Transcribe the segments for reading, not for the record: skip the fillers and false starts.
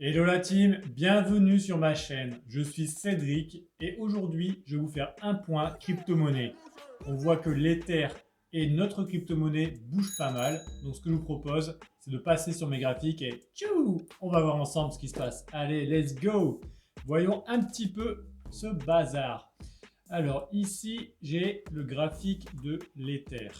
Hello la team, bienvenue sur ma chaîne. Je suis Cédric et aujourd'hui je vais vous faire un point crypto-monnaie. On voit que l'Ether et notre crypto-monnaie bougent pas mal. Donc ce que je vous propose, c'est de passer sur mes graphiques et tchou, on va voir ensemble ce qui se passe. Allez, let's go. Voyons un petit peu ce bazar. Alors ici, j'ai le graphique de l'Ether.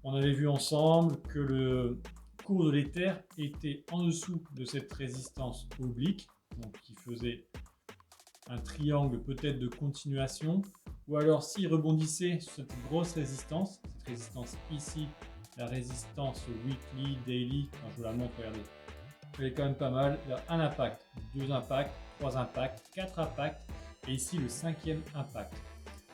On avait vu ensemble que le cours de l'Ether était en dessous de cette résistance oblique, donc qui faisait un triangle peut-être de continuation, ou alors s'il rebondissait sur cette grosse résistance, cette résistance ici, la résistance weekly, daily, quand je vous la montre, regardez, elle est quand même pas mal. Il y a un impact, deux impacts, trois impacts, quatre impacts, et ici le cinquième impact.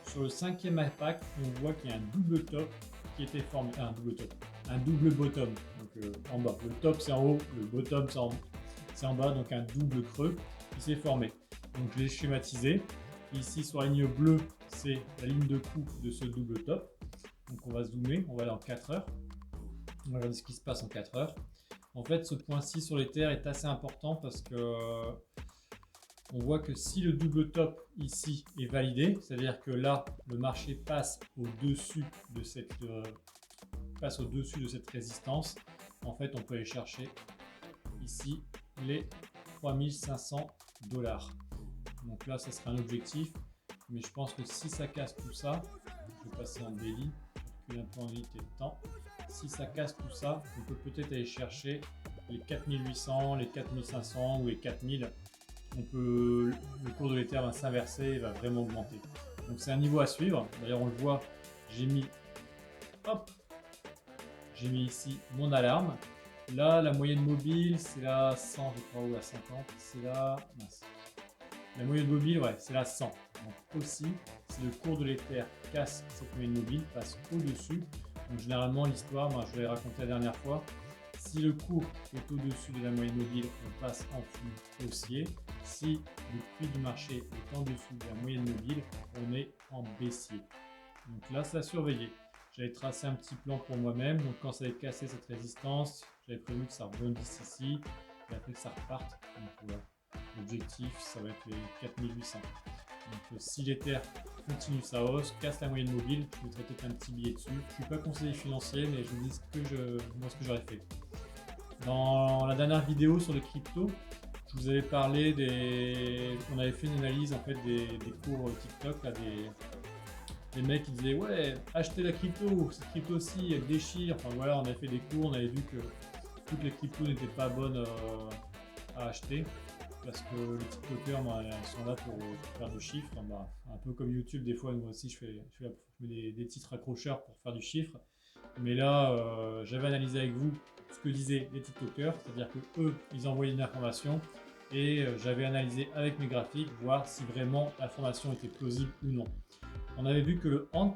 Sur le cinquième impact, on voit qu'il y a un double top qui était formé, un double top, un double bottom, donc en bas. Le top c'est en haut, le bottom c'est en bas, donc un double creux qui s'est formé. Donc je l'ai schématisé. Ici sur la ligne bleue, c'est la ligne de coupe de ce double top. Donc on va zoomer, on va aller en 4 heures. On va regarder ce qui se passe en 4 heures. En fait, ce point-ci sur les terres est assez important parce que on voit que si le double top ici est validé, c'est-à-dire que là, le marché passe au-dessus de cette résistance, en fait, on peut aller chercher ici les 3500 $. Donc là, ça sera un objectif, mais je pense que si ça casse tout ça, je vais passer en daily, calculer un peu en unité de temps. Si ça casse tout ça, on peut peut-être aller chercher les 4800, les 4500 ou les 4000. Le cours de l'Ether va s'inverser et va vraiment augmenter. Donc c'est un niveau à suivre. D'ailleurs on le voit, j'ai mis, hop, j'ai mis ici mon alarme. Là la moyenne mobile c'est la 100 je crois ou la 50. C'est la, mince. La moyenne mobile ouais c'est la 100. Donc aussi si le cours de l'Ether casse cette moyenne mobile, passe au-dessus. Donc généralement l'histoire, moi je l'ai raconté la dernière fois. Si le cours est au-dessus de la moyenne mobile, on passe en flux haussier. Si le prix du marché est en dessous de la moyenne mobile, on est en baissier. Donc là, c'est à surveiller. J'avais tracé un petit plan pour moi-même. Donc quand ça avait cassé cette résistance, j'avais prévu que ça rebondisse ici et après que ça reparte. Donc voilà. L'objectif, ça va être les 4800. Donc si l'Ether continue sa hausse, casse la moyenne mobile, je mettrai peut-être un petit billet dessus. Je ne suis pas conseiller financier, mais je vous dis ce que j'aurais fait. Dans la dernière vidéo sur les cryptos, je vous avais parlé on avait fait une analyse en fait des cours TikTok, là, des mecs qui disaient ouais, achetez la crypto, cette crypto-ci, elle déchire. Enfin voilà, on avait fait des cours, on avait vu que toutes les cryptos n'étaient pas bonnes à acheter. Parce que les TikTokers, ils sont là pour faire du chiffre. Bah, un peu comme YouTube, des fois, moi aussi, je mets des titres accrocheurs pour faire du chiffre. Mais là, j'avais analysé avec vous ce que disaient les TikTokers, c'est-à-dire que eux, ils envoyaient une information et j'avais analysé avec mes graphiques, voir si vraiment l'information était plausible ou non. On avait vu que le HANT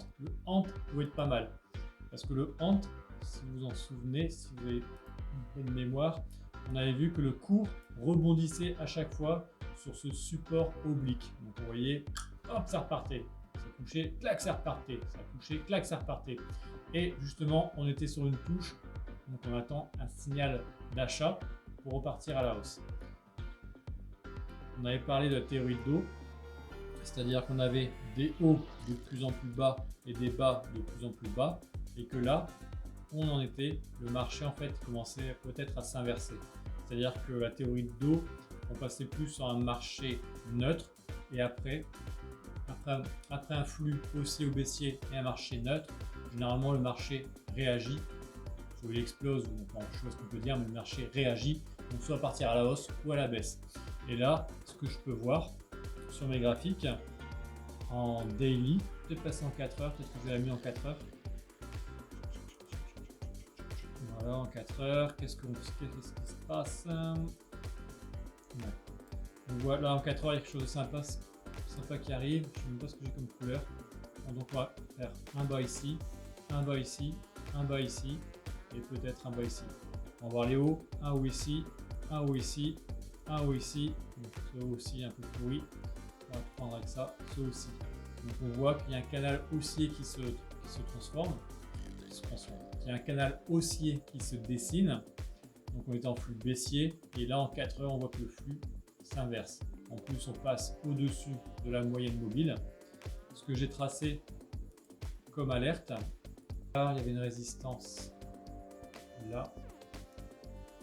pouvait être pas mal. Parce que le HANT, si vous vous en souvenez, si vous avez une bonne mémoire, on avait vu que le cours rebondissait à chaque fois sur ce support oblique. Donc vous voyez, hop, ça repartait. Ça couchait, clac, ça repartait. Ça couchait, clac, ça repartait. Et justement, on était sur une touche. Donc on attend un signal d'achat pour repartir à la hausse. On avait parlé de la théorie de dos, c'est-à-dire qu'on avait des hauts de plus en plus bas et des bas de plus en plus bas, et que là, on en était, le marché en fait commençait peut-être à s'inverser. C'est-à-dire que la théorie de dos, on passait plus sur un marché neutre, et après un flux haussier ou baissier et un marché neutre, généralement le marché réagit, soit il explose, ou enfin, je sais pas ce qu'on peut dire, mais le marché réagit, donc soit partir à la hausse ou à la baisse. Et là, ce que je peux voir sur mes graphiques, en daily, peut-être passer en 4 heures, peut-être que je l'ai mis en 4 heures. Voilà, en 4 heures, qu'est-ce qui se passe? Ouais. Donc voilà, en 4 heures, il y a quelque chose de sympa qui arrive. Je ne sais même pas ce que j'ai comme couleur. Donc on va faire un bas ici, un bas ici, un bas ici, et peut-être un bas ici. On va voir les hauts, un haut ici, un haut ici, un haut ici, donc ce haut aussi un peu pourri. On va prendre avec ça, ce aussi. Donc on voit qu'il y a un canal haussier qui se transforme. Il y a un canal haussier qui se dessine. Donc on était en flux baissier et là en 4 heures on voit que le flux s'inverse. En plus on passe au-dessus de la moyenne mobile. Ce que j'ai tracé comme alerte, là il y avait une résistance là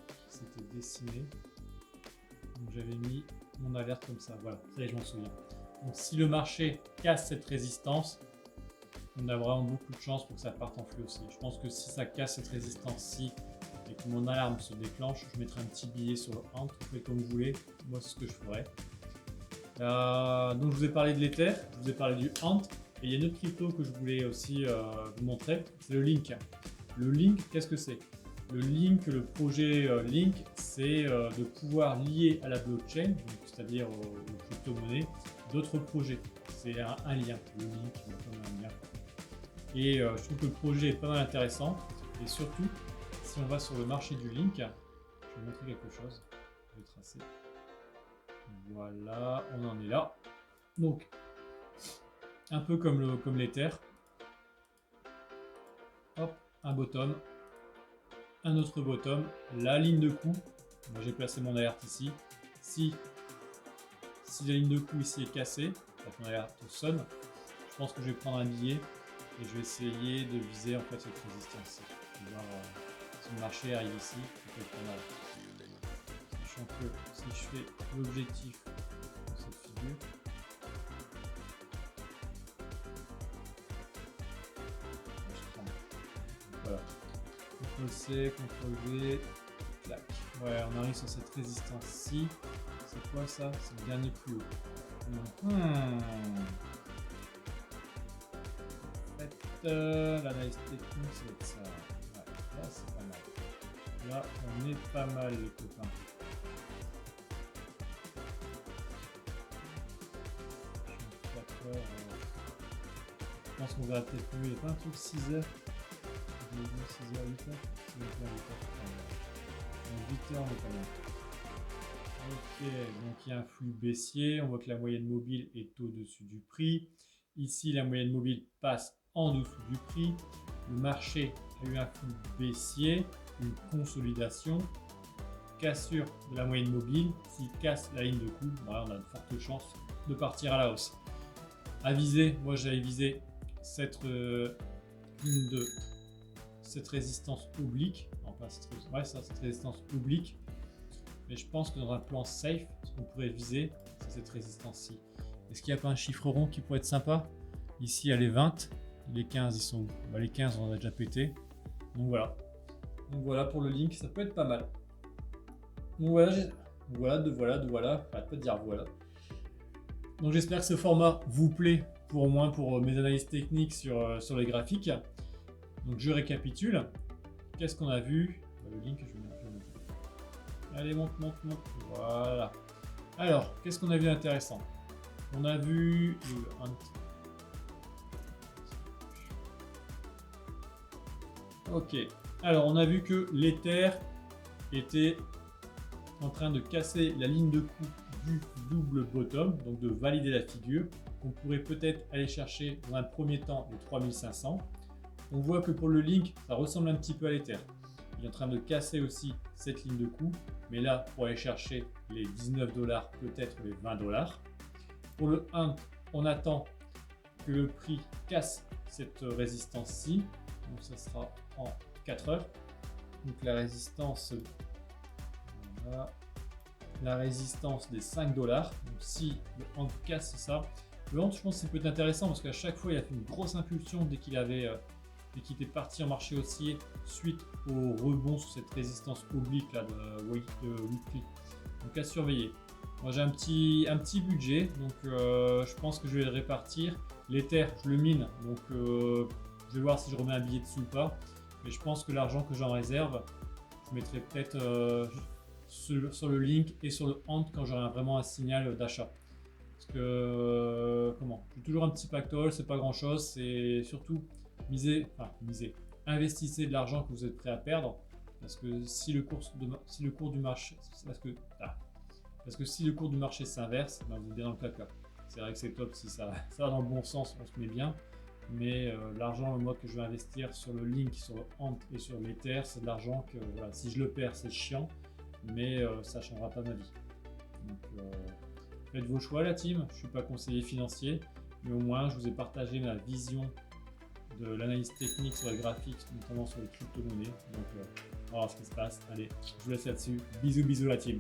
qui s'était dessinée. Donc j'avais mis mon alerte comme ça, voilà, ça y est, je m'en souviens. Donc si le marché casse cette résistance, on a vraiment beaucoup de chance pour que ça parte en flux haussier. Je pense que si ça casse cette résistance-ci et que mon alarme se déclenche, je mettrai un petit billet sur le HANT, vous faites comme vous voulez, moi c'est ce que je ferai. Donc je vous ai parlé de l'Ether, je vous ai parlé du HANT, et il y a une autre crypto que je voulais aussi vous montrer, c'est le Link. Le Link, qu'est-ce que c'est? Le Link, le projet Link, c'est de pouvoir lier à la blockchain, c'est-à-dire aux crypto-monnaies, d'autres projets. C'est un lien, le Link, comme un lien. Et je trouve que le projet est pas mal intéressant. Et surtout, si on va sur le marché du Link, je vais vous montrer quelque chose. Je vais tracer. Voilà, on en est là. Donc, un peu comme l'Ether. Hop, un bottom. Un autre bottom. La ligne de coup. Moi, j'ai placé mon alerte ici. Si la ligne de coup ici est cassée, mon alerte sonne, je pense que je vais prendre un billet. Et je vais essayer de viser en fait cette résistance. Je vais voir si le marché arrive ici, ça peut être pas mal. Sachant que si je fais l'objectif de cette figure, je prends. Voilà. CTRL-C, CTRL-V, clac. Ouais, on arrive sur cette résistance-ci. C'est quoi ça? C'est le dernier plus haut. L'analyse technique, ça va être ça. Ouais, là, c'est pas mal. Là, on est pas mal, les copains. Je pense qu'on verra peut-être mieux. Il n'y a pas un truc 6 heures. J'ai dit 6 heures, 8 heures. 8 heures, on est pas mal. Ok, donc il y a un flux baissier. On voit que la moyenne mobile est au-dessus du prix. Ici, la moyenne mobile passe en dessous du prix. Le marché a eu un flux baissier, une consolidation, cassure de la moyenne mobile. S'il casse la ligne de coup, voilà, on a de fortes chances de partir à la hausse. À viser, moi j'avais visé cette cette résistance oblique. Enfin, cette résistance oblique. Mais je pense que dans un plan safe, ce qu'on pourrait viser, c'est cette résistance-ci. Est-ce qu'il n'y a pas un chiffre rond qui pourrait être sympa? Ici, il y a les 20. Les 15, ils sont où? Bah, les 15, on a déjà pété. Donc voilà. Donc voilà pour le Link, ça peut être pas mal. Donc voilà, voilà. Arrête pas de dire voilà. Donc j'espère que ce format vous plaît, au moins pour mes analyses techniques sur les graphiques. Donc je récapitule. Qu'est-ce qu'on a vu? Le Link, je vais monter. Allez, monte. Voilà. Alors, qu'est-ce qu'on a vu d'intéressant? On a vu le Hunt. Ok. Alors, on a vu que l'Ether était en train de casser la ligne de coup du double bottom, donc de valider la figure, qu'on pourrait peut-être aller chercher dans un premier temps les 3500. On voit que pour le Link, ça ressemble un petit peu à l'Ether. Il est en train de casser aussi cette ligne de coup, mais là, pour aller chercher les 19 $, peut-être les 20 $. Pour le Hunt, on attend que le prix casse cette résistance-ci, donc ça sera en 4 heures. Donc la résistance, voilà, la résistance des 5 $. Donc si le Hunt casse ça, le Hunt, je pense que ça peut être intéressant parce qu'à chaque fois, il a fait une grosse impulsion dès qu'il était parti en marché haussier suite au rebond sur cette résistance oblique là de weekly. Donc à surveiller. Moi j'ai un petit budget, donc je pense que je vais le répartir. L'Ether, je le mine, donc je vais voir si je remets un billet dessus ou pas. Mais je pense que l'argent que j'en réserve, je mettrai peut-être sur le Link et sur le Hunt quand j'aurai vraiment un signal d'achat. Parce que j'ai toujours un petit pactole, c'est pas grand chose, c'est surtout investissez de l'argent que vous êtes prêt à perdre, parce que si le cours du marché s'inverse, ben vous êtes bien dans le caca. C'est vrai que c'est top si ça va dans le bon sens, on se met bien, Mais l'argent moi que je vais investir sur le Link, sur le Ant et sur l'Ether, c'est de l'argent que voilà, si je le perds c'est chiant, mais ça ne changera pas ma vie. Donc faites vos choix la team, je ne suis pas conseiller financier, mais au moins je vous ai partagé ma vision de l'analyse technique sur les graphiques, notamment sur les crypto-monnaies. Donc voilà ce qui se passe. Allez, je vous laisse là-dessus. Bisous bisous la team.